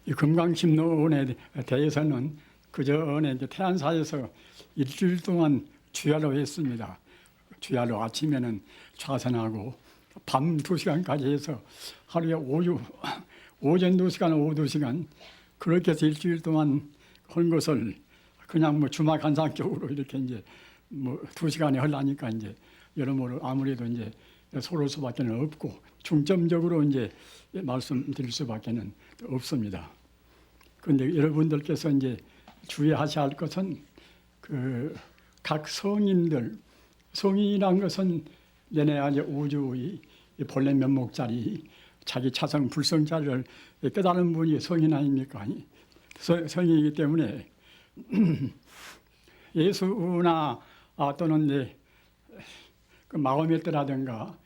이 금강심론에 대해서는 그 전에 이제 태안사에서 일주일 동안 주야로 했습니다. 주야로 아침에는 좌선하고 밤 2시간까지 해서 하루에 오전 2시간, 오후 2시간 그렇게 해서 일주일 동안 한 것을 그냥 뭐 주말 간상격으로 이렇게 이제 뭐 2시간에 하려니까 이제 여러모로 아무래도 이제 서로 수밖에 없고 중점적으로 이제 말씀드릴 수밖에 없습니다. 그런데 여러분들께서 이제 주의하셔야 할 것은 그 각 성인들, 성인이란 것은 얘네 아니 우주의 본래 면목자리, 자기 차성 불성자리를 깨달은 분이 성인 아닙니까? 성인이기 때문에 예수나 또는 이제 그 마호메트라든가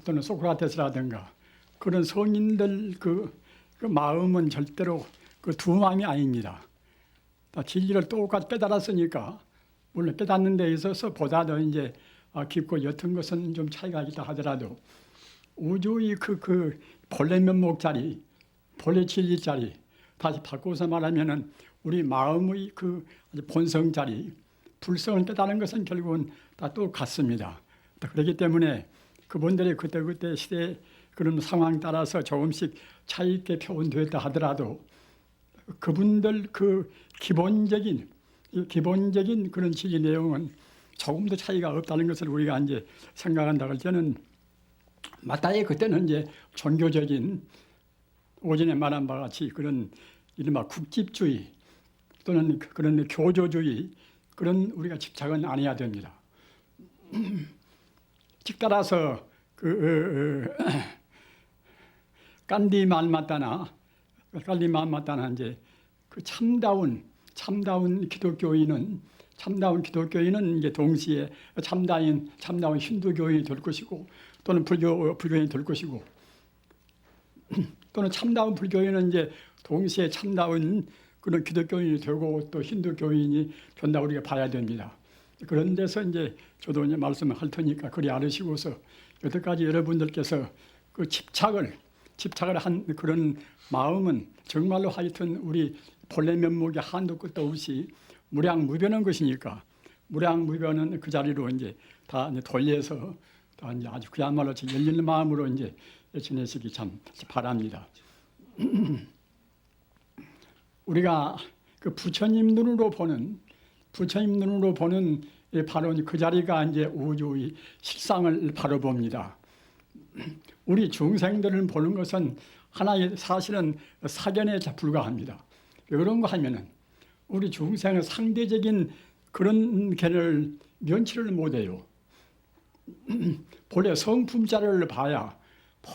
또는 소크라테스라든가 그런 성인들 그 마음은 절대로 그 두 마음이 아닙니다. 다 진리를 똑같이 깨달았으니까 물론 깨닫는 데 있어서 보다 더 이제 깊고 옅은 것은 좀 차이가 있다 하더라도 우주의 그 본래 면목자리, 본래 진리자리 다시 바꿔서 말하면은 우리 마음의 그 본성자리, 불성을 깨닫는 것은 결국은 다 똑같습니다. 그렇기 때문에 그분들이 그때 시대 그런 상황 따라서 조금씩 차이 있게 표현되었다 하더라도 그분들 그 기본적인 그런 진리 내용은 조금도 차이가 없다는 것을 우리가 이제 생각한다고 할 때는 마땅히 그때는 이제 종교적인 오전에 말한 바와 같이 그런 이른바 국집주의 또는 그런 교조주의 그런 우리가 집착은 안 해야 됩니다. 즉 따라서 간디 말 맞다나 이제 그 참다운 기독교인은 이제 동시에 참다운 힌두교인이 될 것이고 또는 불교인이 될 것이고 또는 참다운 불교인은 이제 동시에 참다운 그런 기독교인이 되고 또 힌두교인이 된다 우리가 봐야 됩니다. 그런 데서 이제 저도 이제 말씀을 할 테니까 그리 알으시고서 여태까지 여러분들께서 그 집착을 한 그런 마음은 정말로 하여튼 우리 본래 면목이 한도 끝도 없이 무량무변한 것이니까 무량무변은 그 자리로 이제 다 이제 돌려서 다 이제 아주 그야말로 열린 마음으로 이제 지내시기 참 바랍니다. 우리가 그 부처님 눈으로 보는 바로 그 자리가 이제 우주의 실상을 바로 봅니다. 우리 중생들을 보는 것은 하나의 사실은 사견에 불과합니다. 왜 그런가 하면은 우리 중생은 상대적인 그런 개를 면치를 못해요. 본래 성품자를 봐야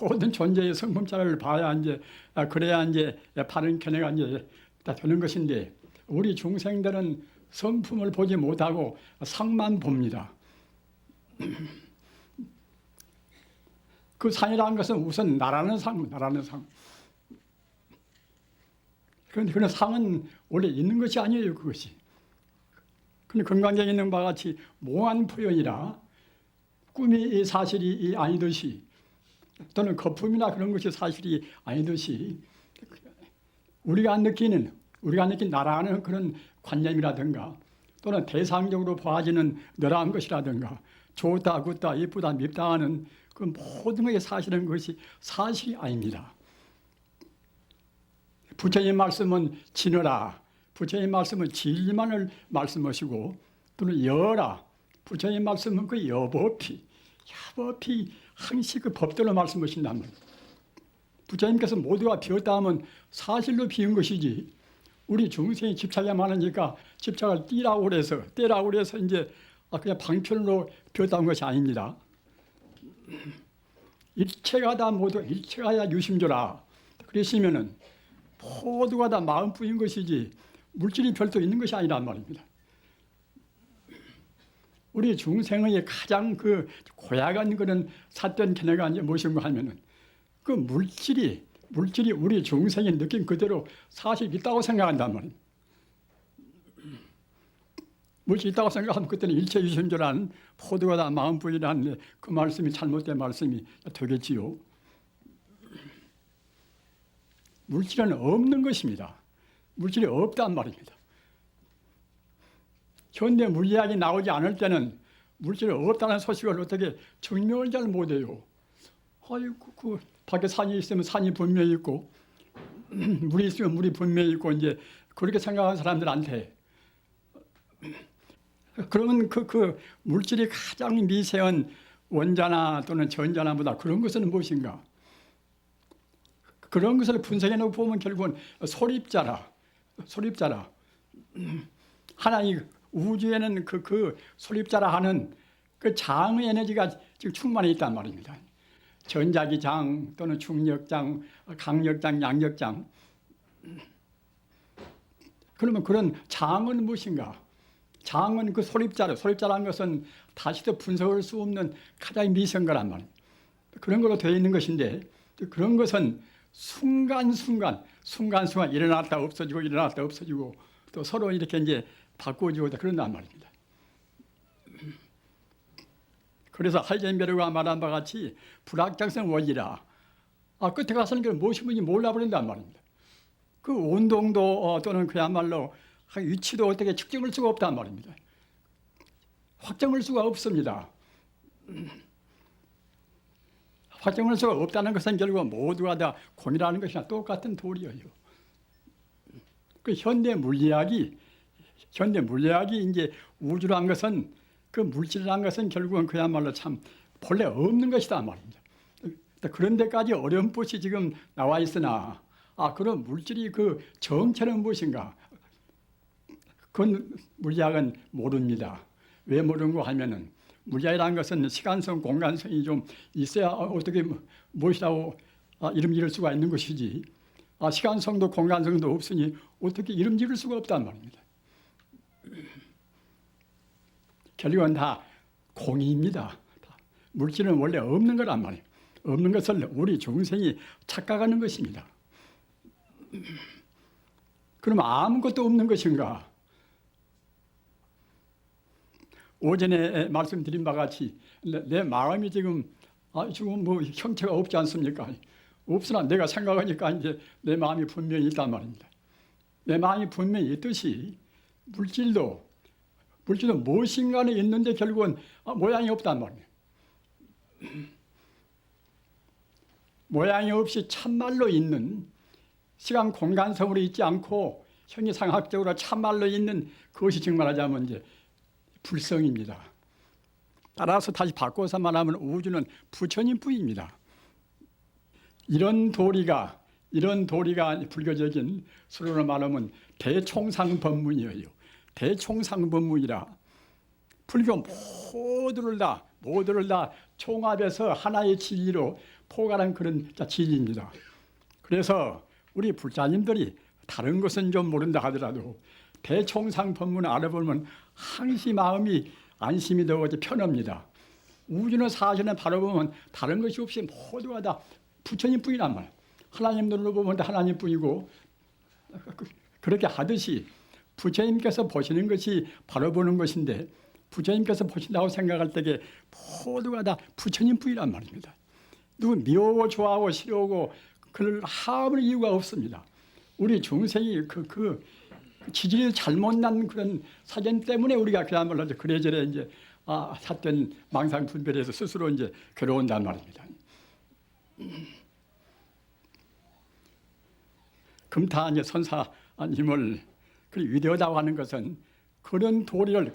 모든 존재의 성품자를 봐야 이제 그래야 이제 바른 견해가 이제 다 되는 것인데 우리 중생들은 성품을 보지 못하고 상만 봅니다. 그 상이라는 것은 우선 나라는 상. 그런 상은 원래 있는 것이 아니에요, 그것이. 근데 건강에 있는 바와 같이 몽한 표현이라 꿈이 사실이 아니듯이 또는 거품이나 그런 것이 사실이 아니듯이 우리가 느낀 나라는 그런 관념이라든가 또는 대상적으로 보아지는 너라한 것이라든가 좋다, 굿다, 예쁘다, 밉다 하는 그 모든 것이 사실은 그것이 사실이 아닙니다. 부처님 말씀은 지너라. 부처님 말씀은 진리만을 말씀하시고 또는 여라. 부처님 말씀은 그 여법이 항시 그 법대로 말씀하신단 말이에요. 부처님께서 모두가 비었다 하면 사실로 비은 것이지 우리 중생이 집착이 많으니까 집착을 떼라고 그래서 이제 그냥 방편으로 비었다는 것이 아닙니다. 일체가 다 모두 일체가 다 유심조라. 그러시면은 모두가 다 마음뿐인 것이지 물질이 별도 있는 것이 아니란 말입니다. 우리 중생의 가장 그 고약한 그런 삿된 견해가 이제 무엇인가 하면은 그 물질이 우리 중생이 느낀 그대로 사실 있다고 생각한단 말입니다. 물질이 있다고 생각하면 그때는 일체 유심조라는 모두가 다 마음뿐이라는 그 말씀이 잘못된 말씀이 되겠지요. 물질은 없는 것입니다. 물질이 없단 말입니다. 현대 물리학이 나오지 않을 때는 물질이 없다는 소식을 어떻게 증명을 잘 못해요. 아이고, 그 밖에 산이 있으면 산이 분명히 있고 물이 있으면 물이 분명히 있고 이제 그렇게 생각하는 사람들한테 그러면 그 물질이 가장 미세한 원자나 또는 전자나보다 그런 것은 무엇인가? 그런 것을 분석해 놓고 보면 결국은 소립자라. 하나님 우주에는 그 소립자라 하는 그 장의 에너지가 지금 충만해 있단 말입니다. 전자기장 또는 중력장, 강력장, 양력장. 그러면 그런 장은 무엇인가? 장은 그 소립자라는 것은 다시도 분석할 수 없는 가장 미세한 거란 말이에요. 그런 걸로 되어 있는 것인데 그런 것은 순간순간 일어났다 없어지고 또 서로 이렇게 이제 바꿔주고 그런단 말입니다. 그래서 하이젠베르그가 말한 바와 같이 불확정성 원리라. 끝에 가서는 그 무엇이 뭔지 몰라버린단 말입니다. 그 운동도 또는 그야말로 위치도 어떻게 측정할 수가 없단 말입니다. 확정할 수가 없습니다. 확정할 수가 없다는 것은 결국 모두가 다 공이라는 것이나 똑같은 도리예요. 그 현대 물리학이 이제 우주란 것은 그 물질이란 것은 결국은 그야말로 참 본래 없는 것이다 말입니다. 그런 데까지 어렴풋이 지금 나와 있으나 그런 물질이 그 정체는 무엇인가? 그건 물리학은 모릅니다. 왜 모르는가 하면은 물리학이라는 것은 시간성, 공간성이 좀 있어야 어떻게 무엇이라고 이름 지을 수가 있는 것이지. 시간성도 공간성도 없으니 어떻게 이름 지을 수가 없단 말입니다. 결국은 다 공이입니다. 물질은 원래 없는 거란 말이에요. 없는 것을 우리 중생이 착각하는 것입니다. 그럼 아무것도 없는 것인가? 오전에 말씀드린 바와 같이 내 마음이 지금 뭐 형체가 없지 않습니까? 없으나 내가 생각하니까 이제 내 마음이 분명히 있단 말입니다. 내 마음이 분명히 있듯이 물질도 무엇인가는 있는데 결국은 모양이 없단 말이에요. 모양이 없이 참말로 있는 시간 공간성으로 있지 않고 형이상학적으로 참말로 있는 그것이 정말하자면 이제 불성입니다. 따라서 다시 바꿔서 말하면 우주는 부처님 뿐입니다. 이런 도리가 불교적인 수로로 말하면 대총상법문이에요. 대총상법문이라 불교 모두를 다 총합해서 하나의 진리로 포괄한 그런 진리입니다. 그래서 우리 불자님들이 다른 것은 좀 모른다 하더라도 대총상법문을 알아보면 항시 마음이 안심이 되고 편합니다. 우주는 사실은 바라보면 다른 것이 없이 모두가 다 부처님뿐이란 말이에요. 하나님들로 보면 하나님뿐이고 그렇게 하듯이 부처님께서 보시는 것이 바라보는 것인데 부처님께서 보신다고 생각할 때에 모두가 다 부처님뿐이란 말입니다. 누구 미워하고 좋아하고 싫어하고 그걸 하을 이유가 없습니다. 우리 중생이 그 지질이 잘못 난 그런 사견 때문에 우리가 그야말로 그래저래 이제 삿된 망상 분별해서 스스로 이제 괴로운단 말입니다. 금타 이제 선사님을 위대하다고 하는 것은 그런 도리를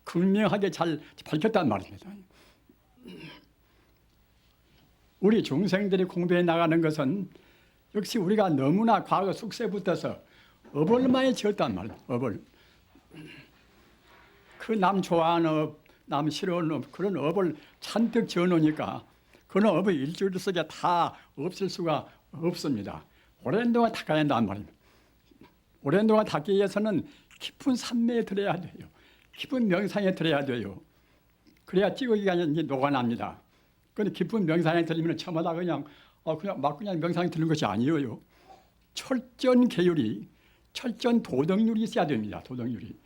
극명하게 잘 밝혔단 말입니다. 우리 중생들이 공부해 나가는 것은 역시 우리가 너무나 과거 숙세부터서 업을 많이 지었단 말이에요. 업을. 그 남 좋아하는 업, 남 싫어하는 업, 그런 업을 잔뜩 지어놓으니까 그런 업을 일주일 속에 다 없앨 수가 없습니다. 오랜 동안 닦아야 한단 말입니다. 오랜 동안 닦기 위해서는 깊은 산매에 들어야 돼요. 깊은 명상에 들어야 돼요. 그래야 찌꺼기가 이제 녹아납니다. 그런데 깊은 명상에 들리면 저마다 그냥 명상에 드는 것이 아니에요. 철저한 계율이, 철저한 도덕률이 있어야 됩니다. 도덕률이.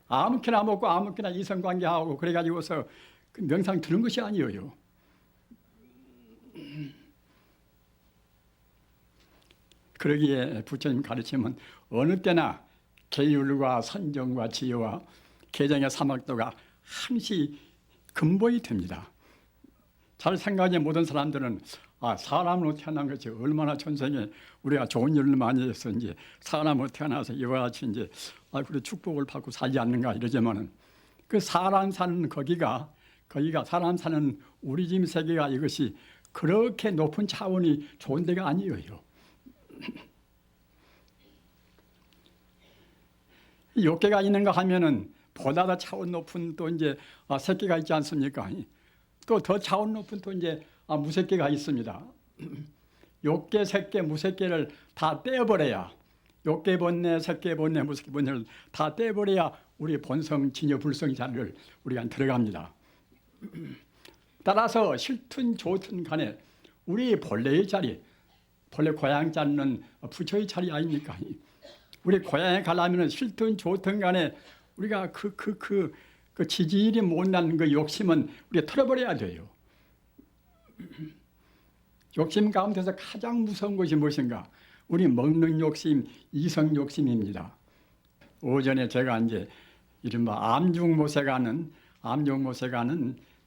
아무렇게나 먹고 아무렇게나 이성관계하고 그래가지고서 그 명상 드는 것이 아니에요. 그러기에 부처님 가르침은 어느 때나 계율과 선정과 지혜와 개정의 사막도가 항시 근본이 됩니다. 잘 생각해 모든 사람들은 사람으로 태어난 것이 얼마나 전생에 우리가 좋은 일을 많이 해서 이제 사람으로 태어나서 이와 같이 이제 그래 축복을 받고 살지 않는가 이러지만은 그 사람 사는 거기가 사람 사는 우리 집 세계가 이것이 그렇게 높은 차원이 좋은 데가 아니에요. 욕계가 있는가 하면은 보다 더 차원 높은 또 이제 새끼가 있지 않습니까? 또 더 차원 높은 또 이제 무새끼가 있습니다. 욕계, 새끼, 무새끼를 다 떼어버려야 욕계 본내, 새끼 본내, 무새끼 본내를 다 떼어버려야 우리 본성, 진여, 불성 자리를 우리가 들어갑니다. 따라서 싫든 좋든 간에 우리 본래의 자리, 본래 고향 자리는 부처의 자리 아닙니까? 우리 고향에 가려면 싫든 좋든 간에 우리가 그 지질이 못난 그 욕심은 우리가 털어버려야 돼요. 욕심 가운데서 가장 무서운 것이 무엇인가? 우리 먹는 욕심, 이성 욕심입니다. 오전에 제가 이제 이른바 암중모색하는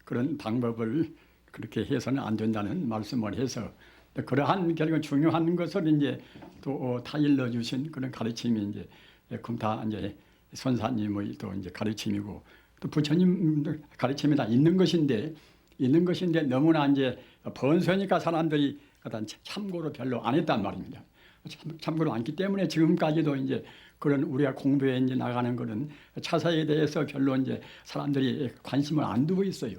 그런 방법을 그렇게 해서는 안 된다는 말씀을 해서 그러한 결국 중요한 것을 이제 또 다 일러주신 그런 가르침이 이제 금타 이제 선사님의 또 이제 가르침이고 또 부처님 가르침이 다 있는 것인데 너무나 이제 번서니까 사람들이 참고로 별로 안 했단 말입니다. 참고로 않기 때문에 지금까지도 이제 그런 우리가 공부에 이제 나가는 그런 차사에 대해서 별로 이제 사람들이 관심을 안 두고 있어요.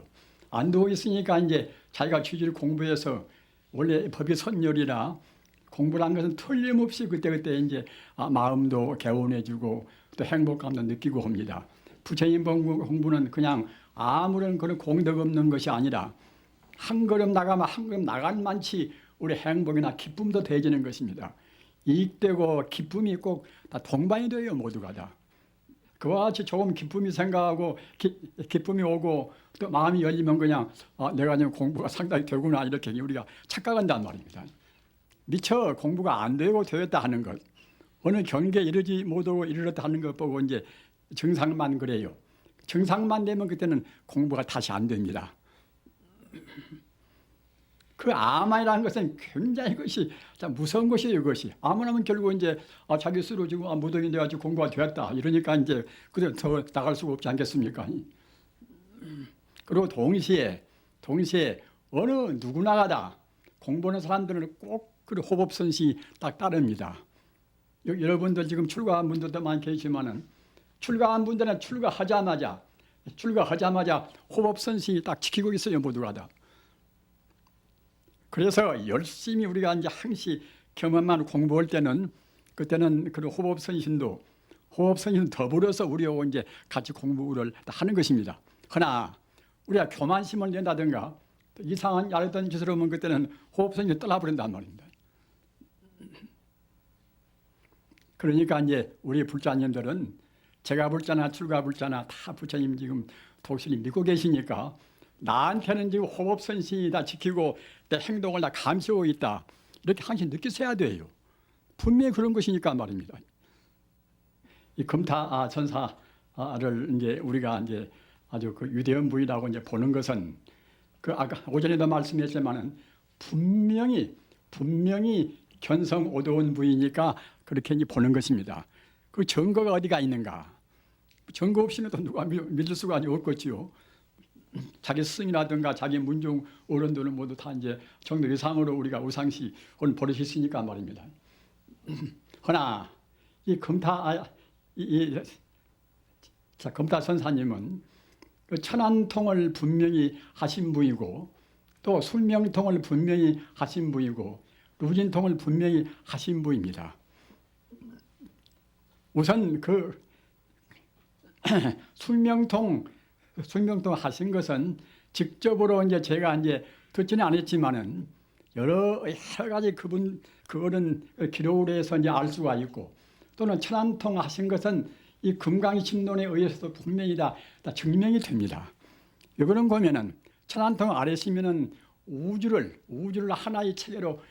안 두고 있으니까 이제 자기가 취지를 공부해서 원래 법이 선열이라 공부를 한 것은 틀림없이 그때그때 이제 마음도 개운해지고 또 행복감도 느끼고 합니다. 부처님 공부는 그냥 아무런 그런 공덕 없는 것이 아니라 한 걸음 나가면 한 걸음 나간 만치 우리 행복이나 기쁨도 더해지는 것입니다. 이익되고 기쁨이 꼭 다 동반이 돼요. 모두가 다. 그와 같이 조금 기쁨이 생각하고 기쁨이 오고 또 마음이 열리면 그냥 내가 지금 공부가 상당히 되구나 이렇게 우리가 착각한단 말입니다. 미처 공부가 안 되고 되었다 하는 것, 어느 경계에 이르지 못하고 이르렀다 하는 것 보고 이제 증상만 그래요. 증상만 되면 그때는 공부가 다시 안 됩니다. 그 암이라는 것은 굉장히 것이 무서운 것이에요. 그것이 암하면 결국 이제 자기 쓰러지고 무덤이 돼가지고 공부가 되었다 이러니까 이제 그래 더 나갈 수가 없지 않겠습니까? 그리고 동시에 어느 누구나가다 공부하는 사람들은 꼭 그 호법선시 딱 따릅니다. 여러분들 지금 출가한 분들도 많이 계시지만은 출가한 분들은 출가하자마자 호법선시 딱 지키고 있어요. 모두가 다. 그래서 열심히 우리가 이제 항시 경험만 공부할 때는 그때는 그 호법선신도 더불어서 우리하고 이제 같이 공부를 하는 것입니다. 그러나 우리가 교만심을 낸다든가 이상한 야릇한 짓을 하면 그때는 호법선신이 떠나버린단 말입니다. 그러니까 이제 우리 불자님들은 제가 불자나 출가 불자나 다 부처님 지금 독실히 믿고 계시니까 나한테는 지금 호법선신이 다 지키고 내 행동을 다 감시하고 있다. 이렇게 항상 느끼셔야 돼요. 분명히 그런 것이니까 말입니다. 이 금타 천사를 이제 우리가 이제 아주 그 위대한 분이라고 이제 보는 것은 그 아까 오전에도 말씀했지만은 분명히 견성 오도원 분이니까 그렇게 이제 보는 것입니다. 그 증거가 어디가 있는가? 증거 없이는 또 누가 믿을 수가 없겠지요. 자기 스승이라든가 자기 문중 어른들은 모두 다 이제 정도 이상으로 우리가 우상시 오늘 버릇이 있으니까 말입니다. 그러나 이 금타 선사님은 그 천안통을 분명히 하신 분이고 또 술명통을 분명히 하신 분이고 루진통을 분명히 하신 분입니다. 우선 그 술명통 하신 것은 직접으로 이제 제가 이제 듣지는 않았지만은 여러 가지 그거는 기록을 해서 이제 알 수가 있고 또는 천안통 하신 것은 이 금강신론에 의해서도 분명히 다 증명이 됩니다. 이거는 보면은 천안통 아래시면은 우주를 하나의 체계로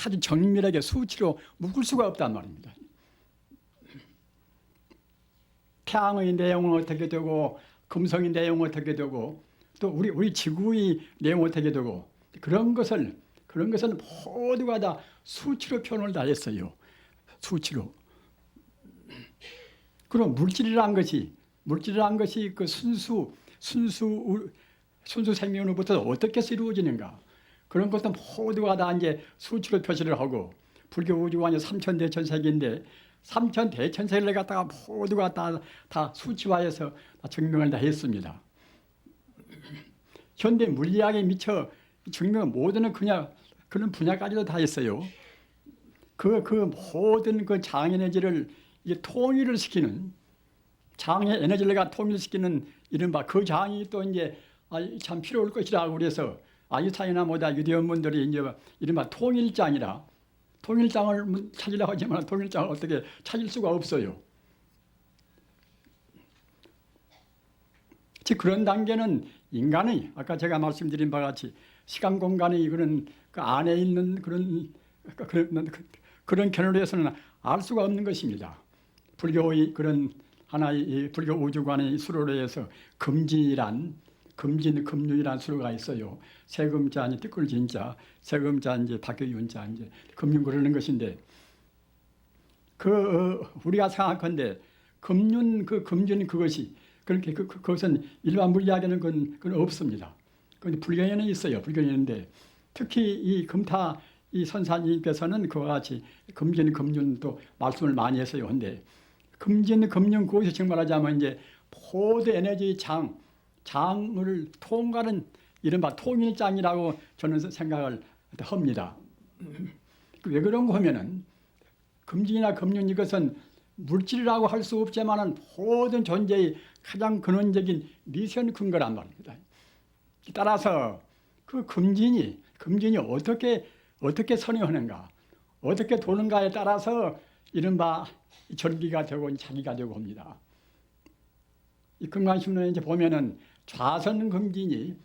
아주 정밀하게 수치로 묶을 수가 없단 말입니다. 태양의 내용은 어떻게 되고 금성의 내용은 어떻게 되고 또 우리 지구의 내용은 어떻게 되고 그런 것을 모두가 다 수치로 표현을 다 했어요. 수치로. 그럼 물질이란 것이 그 순수 생명으로부터 어떻게 이루어지는가? 그런 것도 모두가 다 이제 수치로 표시를 하고 불교 우주가 이제 3천대천세기인데 3천대천세기를 갖다가 모두가 다 수치화해서 다 증명을 다 했습니다. 현대 물리학에 미쳐 증명 모든 그런 분야까지도 다 했어요. 그 모든 그 장 에너지를 통일을 시키는 장의 에너지를 통일시키는 이른바 그 장이 또 이제 참 필요할 것이라고 그래서 아인슈타인이나 뭐다 유대인분들이 이제 이른바 통일장이라 통일장을 찾으려고 하지만 통일장을 어떻게 찾을 수가 없어요. 즉 그런 단계는 인간의 아까 제가 말씀드린 바와 같이 시간 공간의 그런 그 안에 있는 그런 견해로 해서는 알 수가 없는 것입니다. 불교의 그런 하나의 불교 우주관의 수로로 해서 금륜이란 수로가 있어요. 세금자, 뜻글진자, 세금자, 이제 박교윤자, 이제 금륜 그러는 것인데 우리가 생각한데 금륜 그것이 그렇게 그것은 일반 물리학에는 그건 없습니다. 그런데 불교에는 있어요. 불교에는 있는데 특히 이 금타 이 선사님께서는 그와 같이 금륜도 말씀을 많이 했어요. 근데 금륜 그것이 정말 하자면 이제 모든 에너지 장을 통과하는 이른바 통일장이라고 저는 생각을 합니다. 왜 그런가 하면은 금진이나 금륜 이것은 물질이라고 할 수 없지만은 모든 존재의 가장 근원적인 미션 근거란 말입니다. 따라서 그 금진이 어떻게 선행하는가, 어떻게 도는가에 따라서 이른바 절기가 되고 자기가 되고 합니다. 이 금강신론에 이제 보면은 좌선 금진이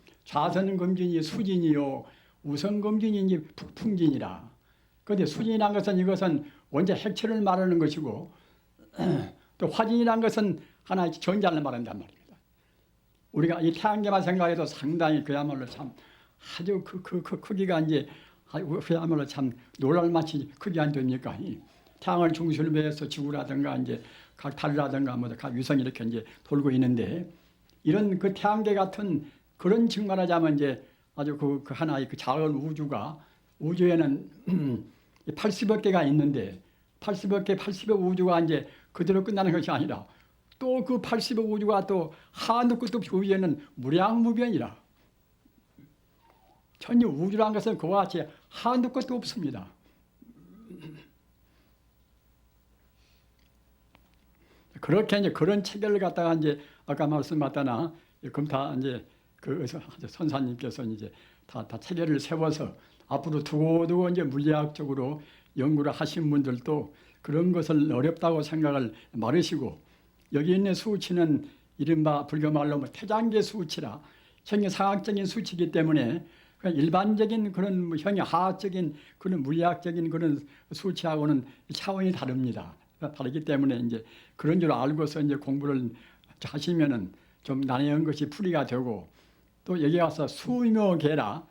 수진이요, 우선 금진이 이제 북풍진이라. 그런데 수진이란 것은 이것은 원체 핵체를 말하는 것이고 또 화진이란 것은 하나의 전자를 말한단 말입니다. 우리가 이 태양계만 생각해도 상당히 그야말로 참 아주 그 크기가 이제 그야말로 참 놀랄만치 크게 안 됩니까? 태양을 중심으로 해서 지구라든가 이제 각 달이라든가 뭐 각 위성이 이렇게 이제 돌고 있는데 이런 그 태양계 같은 그런 증말하자면 이제 아주 그 하나의 그 작은 우주에는 80여 개가 있는데 80여 우주가 이제 그대로 끝나는 것이 아니라 또 그 80여 우주가 또 한도 끝도 없이 위에는 무량무변이라. 전혀 우주라는 것은 그와 같이 한도 끝도 없습니다. 그렇게 이제 그런 체계를 갖다가 이제 아까 말씀하셨다나 금타 이제 그 선사님께서 이제 다 체계를 세워서 앞으로 두고두고 이제 물리학적으로 연구를 하신 분들도 그런 것을 어렵다고 생각을 말으시고 여기 있는 수치는 이른바 불교 말로 뭐 태장계 수치라 형이상학적인 수치이기 때문에 일반적인 그런 형이하학적인 그런 물리학적인 그런 수치하고는 차원이 다릅니다. 다르기 때문에 이제 그런 줄 알고서 이제 공부를 하시면은 좀 난해한 것이 풀이가 되고 또 여기 와서 수묘계라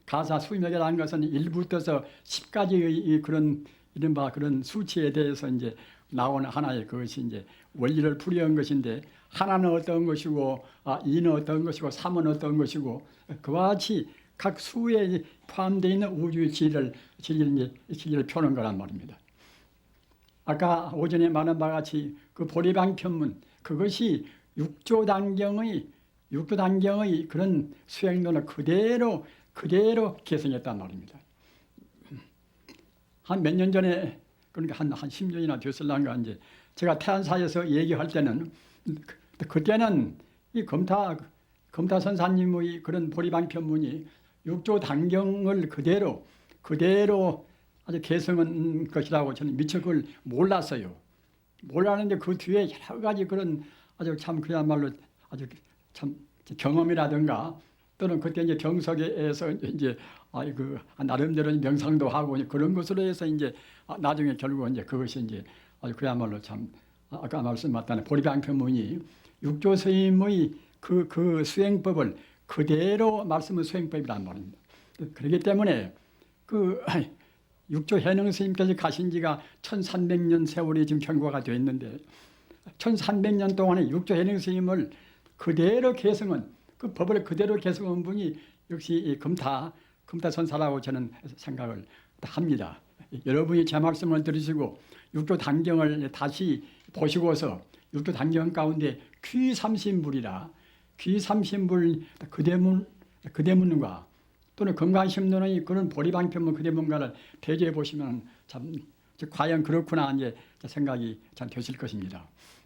가사 수묘계라는 것은 1부터서 10까지의 그런 이른바 그런 수치에 대해서 이제 나오는 하나의 그것이 이제 원리를 풀이한 것인데 하나는 어떤 것이고 이는 어떤 것이고 삼은 어떤 것이고 그와 같이 각 수에 포함되어 있는 우주의 진리를 펴는 거란 말입니다. 아까 오전에 말한 바와 같이 그 보리방편문 그것이 육조 단경의 그런 수행론을 그대로 개성했단 말입니다. 한 몇 년 전에 그러니까 한 10년이나 됐을란가 이제 제가 태안사에서 얘기할 때는 그때는 이 금타 선사님의 그런 보리방편문이 육조 단경을 그대로 아주 개성한 것이라고 저는 미처 그걸 몰랐어요. 몰랐는데 그 뒤에 여러 가지 그런 아주 참 그야말로 아주 참 경험이라든가 또는 그때 이제 경석에서 이제 나름대로 명상도 하고 그런 것으로 해서 이제 나중에 결국 이제 그것이 이제 아주 그야말로 참 아까 말씀하셨다는 보리방편문이 육조 스님의 그 수행법을 그대로 말씀은 수행법이란 말입니다. 그렇기 때문에 그 육조 해능 스님께서 가신 지가 1300년 세월이 지금 경과가 되어 있는데 1300년 동안에 육조 해능 스님을 그대로 개성은 그 법을 그대로 개성한 분이 역시 이 금타선사라고 저는 생각을 합니다. 여러분이 제 말씀을 들으시고 육조 단경을 다시 보시고서 육조 단경 가운데 귀삼신불이라 귀삼신불 그 대문과 또는 건강심론의 그런 보리방편문 그 대문과를 대조해 보시면 참 과연 그렇구나 이제 생각이 참 되실 것입니다.